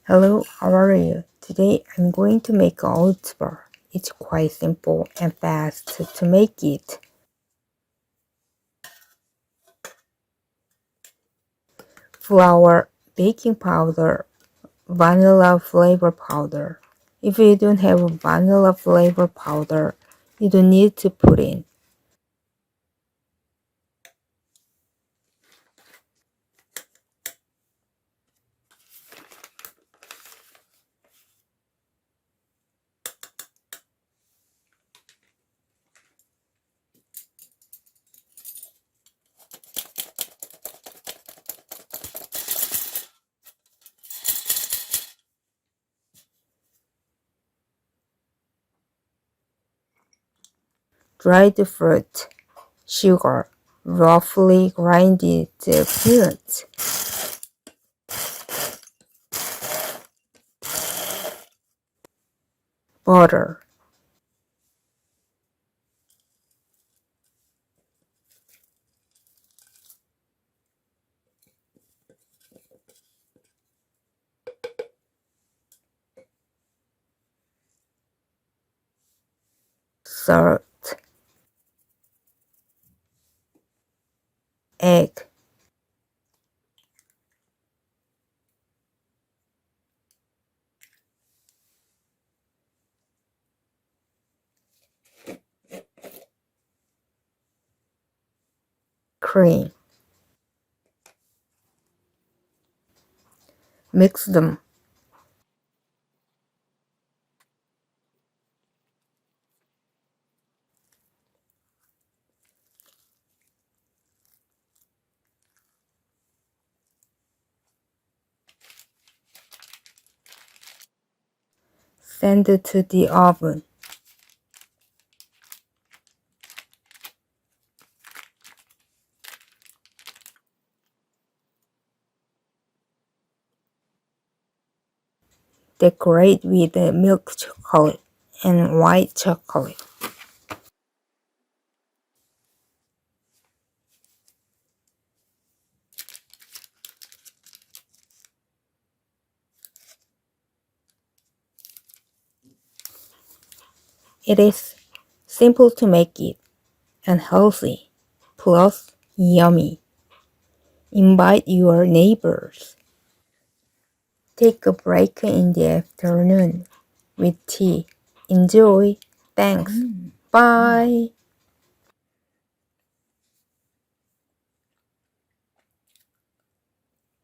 Hello, how are you? Today I'm going to make an oats bar. It's quite simple and fast to make it. Flour, baking powder, vanilla flavor powder. If you don't have vanilla flavor powder, you don't need to put in. Dried fruit, sugar, roughly grinded peanuts, butter, salt, egg, cream. Mix them. Send it to the oven. Decorate with milk chocolate and white chocolate. It is simple to make it and healthy, plus yummy. Invite your neighbors. Take a break in the afternoon with tea. Enjoy. Thanks. Bye.